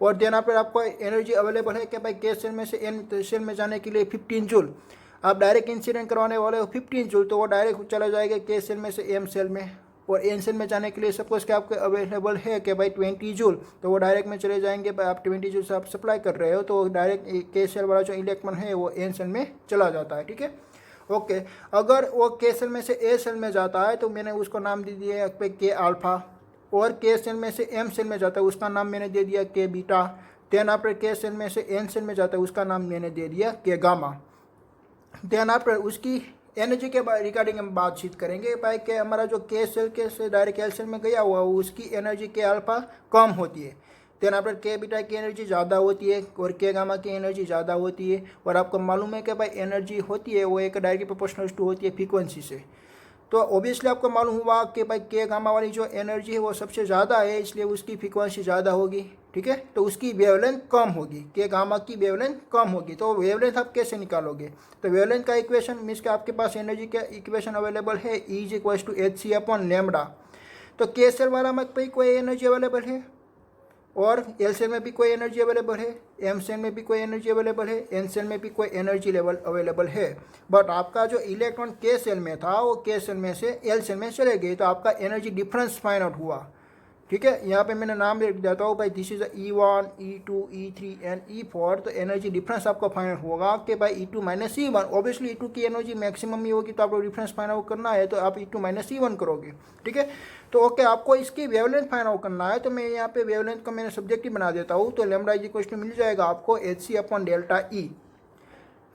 और देन यहाँ पर आपको एनर्जी अवेलेबल है कि भाई के सेल में से एन सेल में जाने के लिए 15 जूल। आप डायरेक्ट इंसिडेंट करवाने वाले हो 15 जूल, तो वो डायरेक्ट चला जाएगा के सेल में से एम सेल में। और एन सेल में जाने के लिए सपोज कि आपको अवेलेबल है कि भाई 20 जूल, तो वो डायरेक्ट में चले जाएंगे। भाई आप 20 जूल से आप सप्लाई कर रहे हो, तो डायरेक्ट के सेल वाला जो इलेक्ट्रॉन है वो एन सेल में चला जाता है, ठीक है। ओके, अगर वो के सेल में से ए सेल में जाता है तो मैंने उसको नाम दे दिया के अल्फा, और के सेल में से एम सेल में जाता है उसका नाम मैंने दे दिया के बीटा। देन आफ्टर के सेल में से एन सेल में जाता है उसका नाम मैंने दे दिया के गामा। देन आफ्टर उसकी एनर्जी के रिगार्डिंग हम बातचीत करेंगे भाई कि हमारा जो के सेल के से डायरेक्ट एल सेल में गया हुआ उसकी एनर्जी के अल्फा कम होती है। देन आफ्टर के बीटा की एनर्जी ज़्यादा होती है और के गामा की एनर्जी ज़्यादा होती है। और आपको मालूम है कि भाई एनर्जी होती है वो एक डायरेक्टली प्रोपोर्शनल टू होती है फ्रीक्वेंसी से। तो ओबियसली आपको मालूम हुआ कि भाई के गामा वाली जो एनर्जी है वो सबसे ज़्यादा है, इसलिए उसकी फ्रीक्वेंसी ज़्यादा होगी, ठीक है। तो उसकी वेवलेंथ कम होगी, के गामा की वेवलेंथ कम होगी। तो वेवलेंथ आप कैसे निकालोगे? तो वेवलेंथ का इक्वेशन मीन्स कि आपके पास एनर्जी का इक्वेशन अवेलेबल है, E is equals to hc/λ। तो के सेल वाला में कोई एनर्जी अवेलेबल है, और एल सेल में भी कोई एनर्जी अवेलेबल है, एम सेल में भी कोई एनर्जी अवेलेबल है, एन सेल में भी कोई एनर्जी लेवल अवेलेबल है। बट आपका जो इलेक्ट्रॉन के सेल में था वो के सेल में से एल सेल में चले गए, तो आपका एनर्जी डिफरेंस फाइंड आउट हुआ, ठीक है। यहाँ पे मैंने नाम लिख देता हूँ भाई, this is E1, E2, E3 and E4। तो एनर्जी डिफरेंस आपको फाइंड आउट होगा कि भाई E2 minus E1। Obviously E2 की एनर्जी मैक्सिमम ही होगी, तो आपको डिफरेंस फाइंड आउट करना है, तो आप E2 माइनस E1 करोगे, ठीक है। तो ओके, आपको इसकी वेवलेंथ फाइंड आउट करना है, तो मैं यहाँ पे वेवलेंथ को मैंने सब्जेक्टिव बना देता हूँ। तो लैम्डा इज इक्वल टू मिल जाएगा आपको hc/ΔE,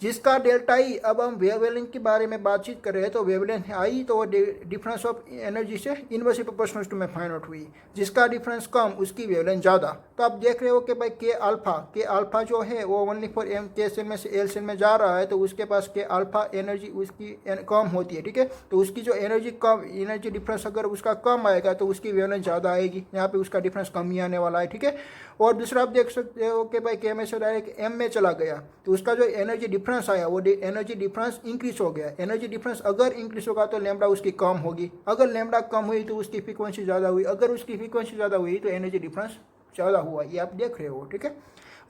जिसका डेल्टा ई। अब हम वेवलेंथ के बारे में बातचीत कर रहे हैं, तो वेवलेंथ आई तो वो डिफरेंस ऑफ एनर्जी से इनवर्सली प्रोपोर्शनल टू में फाइंड आउट हुई। जिसका डिफरेंस कम उसकी वेवलेंथ ज़्यादा। तो आप देख रहे हो कि भाई के अल्फा जो है वो ओनली फॉर एम के सेल में से एल सेल में जा रहा है, तो उसके पास के अल्फा एनर्जी उसकी कम होती है, ठीक है। तो उसकी जो एनर्जी डिफरेंस अगर उसका कम आएगा तो उसकी वेवलेंथ ज़्यादा आएगी। यहाँ पे उसका डिफरेंस कम ही आने वाला है, ठीक है। और दूसरा आप देख सकते हो कि भाई के में से डायरेक्ट एम में चला गया, तो उसका जो एनर्जी डिफरेंस आया वो एनर्जी डिफरेंस इंक्रीज हो गया। एनर्जी डिफरेंस अगर इंक्रीज होगा तो लैम्डा उसकी कम होगी, अगर लैम्डा कम हुई तो उसकी फ्रीक्वेंसी ज़्यादा हुई, अगर उसकी फ्रीक्वेंसी ज़्यादा हुई तो एनर्जी डिफरेंस ज़्यादा हुआ। ये आप देख रहे हो, ठीक है।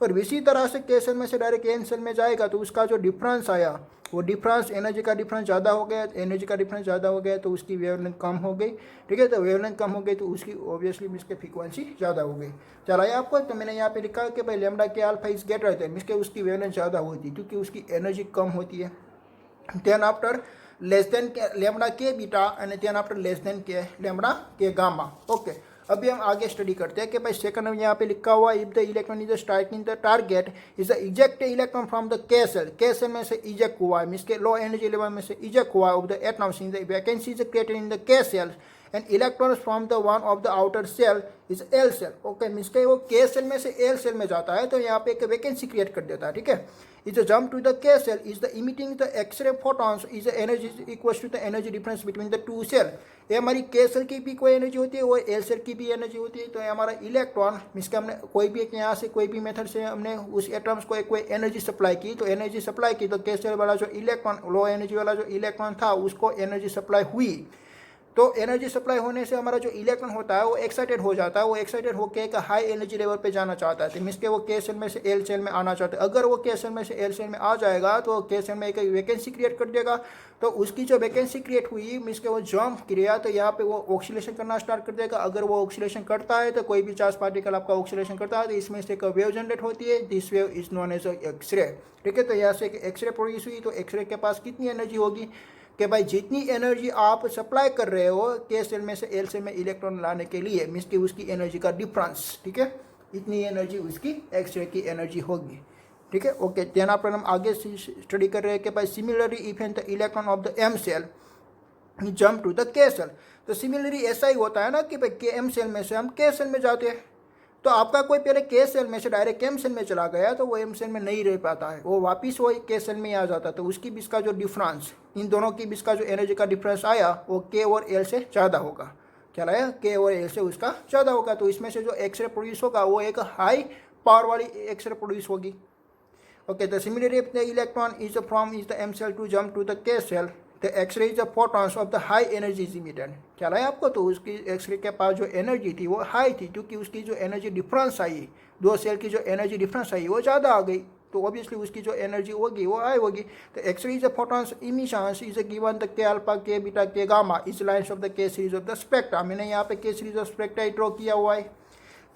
और इसी तरह से के सेल में से डायरेक्ट एन सेल में जाएगा, तो उसका जो डिफरेंस आया वो डिफरेंस एनर्जी का डिफरेंस ज़्यादा हो गया, एनर्जी का डिफरेंस ज़्यादा हो गया तो उसकी वेवलेंथ कम हो गई, ठीक है। तो वेवलेंथ कम हो गई तो उसकी ऑब्वियसली इसकी फ्रीक्वेंसी ज़्यादा हो गई। चला है आपको? तो मैंने यहाँ पे लिखा कि भाई लैम्डा के alpha is greater than, means के उसकी वेवलेंथ ज़्यादा होती है क्योंकि उसकी एनर्जी कम होती है। Then after less than K lambda K beta and then after less than K lambda K gamma. Okay, अभी हम आगे स्टडी करते हैं कि भाई सेकंड में यहाँ पे लिखा हुआ if the electron is striking the target is the eject electron from the K cell में से इजेक्ट हुआ है, मींस के लो एनर्जी लेवल में से इजेक्ट हुआ of the atoms in the vacancy is created in the K shell and electrons from the one of the outer shell is L shell. Okay, means K वो के cell में से L cell में जाता है तो यहाँ पे एक वैकेंसी क्रिएट कर देता है, ठीक है। is a jump to the K cell is the emitting the X-ray photons is the energy equals to the energy difference between the two cell। ये हमारी K सेल की भी कोई एनर्जी होती है और L सेल की भी एनर्जी होती है। तो ये हमारा इलेक्ट्रॉन मीन्स कि हमने कोई भी एक यहाँ से कोई भी मेथड से हमने उस एटम्स को एक कोई एनर्जी सप्लाई की, तो एनर्जी सप्लाई की तो K सेल वाला जो इलेक्ट्रॉन लो एनर्जी वाला जो इलेक्ट्रॉन था उसको एनर्जी सप्लाई हुई। तो एनर्जी सप्लाई होने से हमारा जो इलेक्ट्रॉन होता है वो एक्साइटेड हो जाता है, वो एक्साइटेड होकर एक हाई एनर्जी लेवल पे जाना चाहता है, तो मीन्स के वो के सेल में से एल सेल में आना चाहता है। अगर वो के सेल में से एल सेल में आ जाएगा तो के सेल में एक वैकेंसी क्रिएट कर देगा। तो उसकी जो वैकेंसी क्रिएट हुई मीन्स के वो जंप क्रिया, तो यहाँ पे वो ऑक्सीलेशन करना स्टार्ट कर देगा। अगर वो ऑक्सीलेशन करता है तो कोई भी चार्ज पार्टिकल आपका ऑक्सीलेशन करता है तो इसमें से एक वेव जनरेट होती है, this wave is known as x ray, ठीक है। तो यहाँ से एक्सरे प्रोड्यूस हुई, तो एक्सरे के पास कितनी एनर्जी होगी कि भाई जितनी एनर्जी आप सप्लाई कर रहे हो के सेल में से एल सेल में इलेक्ट्रॉन लाने के लिए मीन्स कि उसकी एनर्जी का डिफरेंस, ठीक है, इतनी एनर्जी उसकी एक्सरे की एनर्जी होगी, ठीक है। ओके, देन पर हम आगे स्टडी कर रहे हैं कि भाई similarly if an the electron of the M shell jump to the K shell. तो सिमिलरली ऐसा ही होता है ना कि भाई के एम सेल में से हम के सेल में जाते हैं, तो आपका कोई पहले के सेल में से डायरेक्ट एम सेल में चला गया तो वो एम सेल में नहीं रह पाता है, वो वापस वो के सेल में आ जाता है। तो उसकी बीच का जो डिफरेंस, इन दोनों की बीच का जो एनर्जी का डिफरेंस आया वो के और एल से ज़्यादा होगा। क्या लाया? के और एल से उसका ज़्यादा होगा। तो इसमें से जो एक्सरे प्रोड्यूस होगा वो एक हाई पावर वाली एक्सरे प्रोड्यूस होगी। ओके, तो similarly if the electron is from is the M shell to jump to the K shell the x ray is the photons of the high energy is emitted. क्या लाया आपको? तो उसकी x ray के पास जो एनर्जी थी वो हाई थी क्योंकि उसकी जो एनर्जी डिफरेंस आई दो सेल की जो एनर्जी डिफरेंस आई वो ज़्यादा आ गई, तो ऑब्वियसली उसकी जो एनर्जी होगी वो हाई होगी। तो x ray is the photons emissions is given the K alpha K beta K gamma is lines of the K series of the spectra. मैंने यहाँ पे के सीरीज ऑफ स्पेक्ट्रा ड्रॉ किया हुआ है।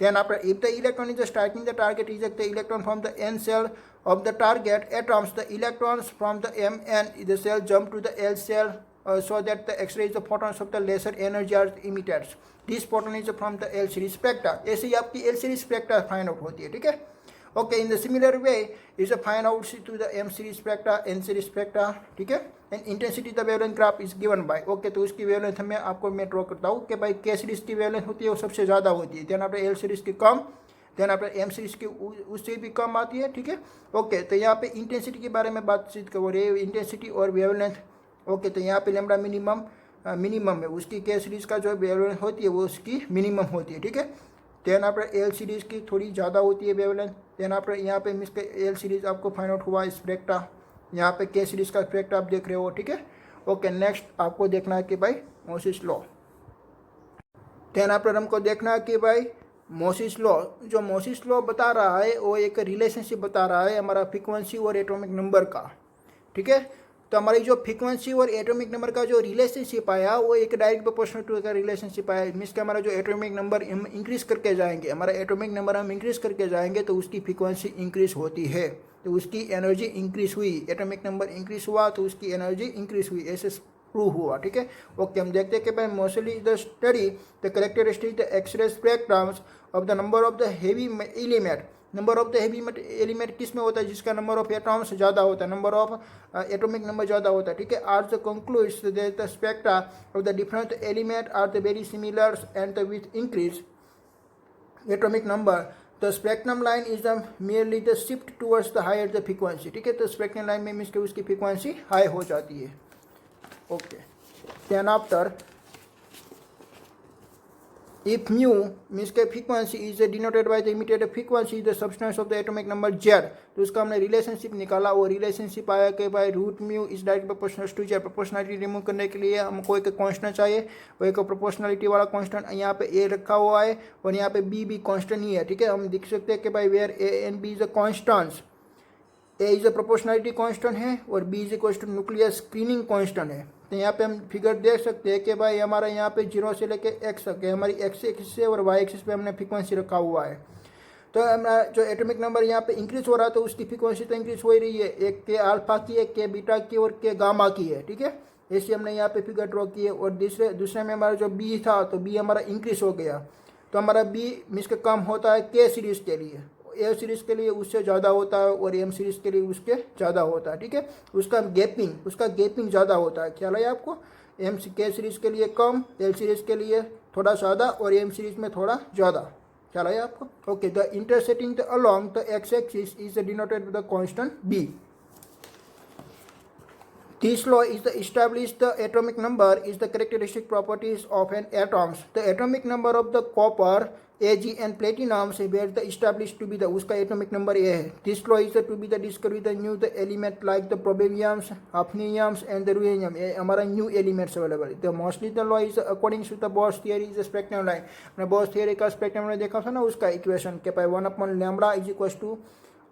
Then after, if the electron is striking the target, eject the electron from the n cell of the target atoms. The electrons from the m n the cell jump to the L cell so that the X-rays, the photons of the lesser energy are emitted. This photon is from the L series spectra. ऐसे ही आपकी L series spectra find out होती है, ठीक है। Okay, in the similar way is a find out to the M series spectra, N series spectra, ठीक है। and intensity the wavelength graph is given by, okay, तो उसकी wavelength में आपको मैं ड्रॉ करता हूँ कि भाई K सीरीज की वेवलेंथ होती है वो सबसे ज़्यादा होती है, देन आपने L सीरीज की कम, देन आपने M सीरीज की उससे भी कम आती है, ठीक है। ओके, तो यहाँ पे इंटेंसिटी के बारे में बातचीत कर रहे हैं, इंटेंसिटी और वेवलेंथ। ओके, तो यहाँ पे लैम्बडा मिनिमम है, उसकी K सीरीज का जो वेवलेंथ होती है वो उसकी मिनिमम होती है, ठीक है। देन आपने एल सीरीज़ की थोड़ी ज़्यादा होती है वेवलेंथ। देन आपने यहाँ पे मिस के एल सीरीज़ आपको फाइंड आउट हुआ स्पेक्ट्रा, यहाँ पे के सीरीज़ का स्पेक्ट्रा आप देख रहे हो, ठीक है। ओके, नेक्स्ट आपको देखना है कि भाई मोसिस लॉ। देन आपने हमको देखना है कि भाई मोसिस लॉ, जो मोसिस लॉ बता रहा है वो एक रिलेशनशिप बता रहा है हमारा फ्रीक्वेंसी और एटॉमिक नंबर का, ठीक है। तो हमारी जो फ्रीक्वेंसी और एटॉमिक नंबर का जो रिलेशनशिप आया वो एक डायरेक्ट प्रोपोर्शनल टू का रिलेशनशिप आया। मीन्स कि हमारा जो एटॉमिक नंबर हम इंक्रीज करके जाएंगे, हमारा एटॉमिक नंबर हम इंक्रीज करके जाएंगे तो उसकी फ्रीक्वेंसी इंक्रीज होती है, तो उसकी एनर्जी इंक्रीज हुई। एटॉमिक नंबर इंक्रीज हुआ तो उसकी एनर्जी इंक्रीज हुई, ऐसे प्रूव हुआ, ठीक है। ओके, हम देखते हैं कि भाई mostly the study the characteristic the x ray spectrums of the number of the heavy element. Number of the heavy element किस में होता है, जिसका नंबर ऑफ एटॉम्स ज़्यादा होता है, नंबर ऑफ एटॉमिक नंबर ज़्यादा होता है, ठीक है। Are the concludes that the spectra of the different element are the very similar and with increase atomic number the spectrum line is the merely the shift towards the higher the frequency, ठीक है। तो spectrum line में means कि उसकी frequency high हो जाती है। Okay, then after if mu means के frequency is denoted by the emitted frequency the substance of the atomic number z, तो उसका हमने रिलेशनशिप निकाला, वो रिलेशनशिप आया कि भाई root mu is direct proportional to z। Proportionality remove करने के लिए हमको एक कांस्टेंट चाहिए, वो एक प्रोपोर्शनलिटी वाला कांस्टेंट यहाँ पे a रखा हुआ है और यहाँ पे b भी कांस्टेंट ही है, ठीक है। हम देख सकते हैं कि भाई where a and b is a constants, a is a proportionality constant है और b is equal to nuclear screening constant है। तो यहाँ पे हम फिगर देख सकते हैं कि भाई हमारा यहाँ पे 0 से लेके x तक है, हमारी x एक्सिस से और y एक्सिस पे हमने फ्रीक्वेंसी रखा हुआ है। तो हमारा जो एटॉमिक नंबर यहाँ पे इंक्रीज हो रहा है तो उसकी फ्रीक्वेंसी तो इंक्रीज हो ही रही है, एक के अल्फा की है, के बीटा की और के गामा की है, ठीक है। ऐसे हमने यहाँ पे फिगर ड्रॉ की है। और दूसरे में हमारा जो b था तो b हमारा इंक्रीज हो गया, तो हमारा b मीन्स के कम होता है के सीरीज के लिए, ए सीरीज़ के लिए उससे ज़्यादा होता है और एम सीरीज़ के लिए उसके ज़्यादा होता है, ठीक है। उसका गैपिंग ज़्यादा होता है, ख्याल है आपको। एम के सीरीज़ के लिए कम, एल सीरीज़ के लिए थोड़ा ज़्यादा और एम सीरीज़ में थोड़ा ज़्यादा, ख्याल है आपको। Okay, the intersecting the along the x axis is denoted with the constant b. This law is the established the atomic number is the characteristic properties of an atoms. The atomic number of the copper, Ag and platinum were the established to be the उसका atomic number A है. This law is to be the discovery the new the element like the probabiliums, hafniums and the ruthenium. ये हमारा new elements available. The mostly the law is according to the Bohr's theory is the spectrum line. हमने Bohr's theory का spectrum line देखा था ना, उसका equation के पाए 1 lambda is equals to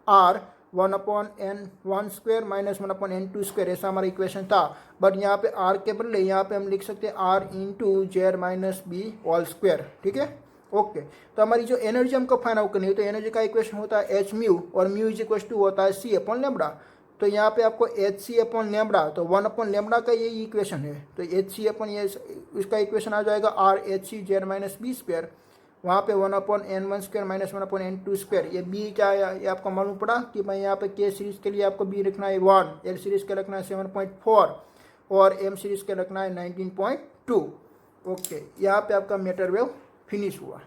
r 1/n1 square minus 1/n2 square, ऐसा हमारा इक्वेशन था। बट यहाँ पे r के बदले यहाँ पे हम लिख सकते हैं r into Z minus be all square, ठीक है। ओके, तो हमारी जो एनर्जी हमको फाइंड आउट करनी है तो एनर्जी का इक्वेशन होता है एच म्यू और म्यू इज इक्वल टू होता है सी अपॉन लेम्बडा। तो यहाँ पे आपको एच सी अपॉन लेम्बडा, तो 1/λ का ये इक्वेशन है, तो एच सी अपॉन ये इसका इक्वेशन आ जाएगा r H C Z minus B square, वहाँ पे 1/n1 square minus 1/n2 square. ये b क्या है ये आपको मालूम पड़ा कि भाई यहाँ पे के सीरीज़ के लिए आपको b रखना है 1, एल सीरीज़ के रखना है 7.4 और एम सीरीज़ के रखना है 19.2। ओके, यहाँ पे आपका मैटर वेव फिनिश हुआ।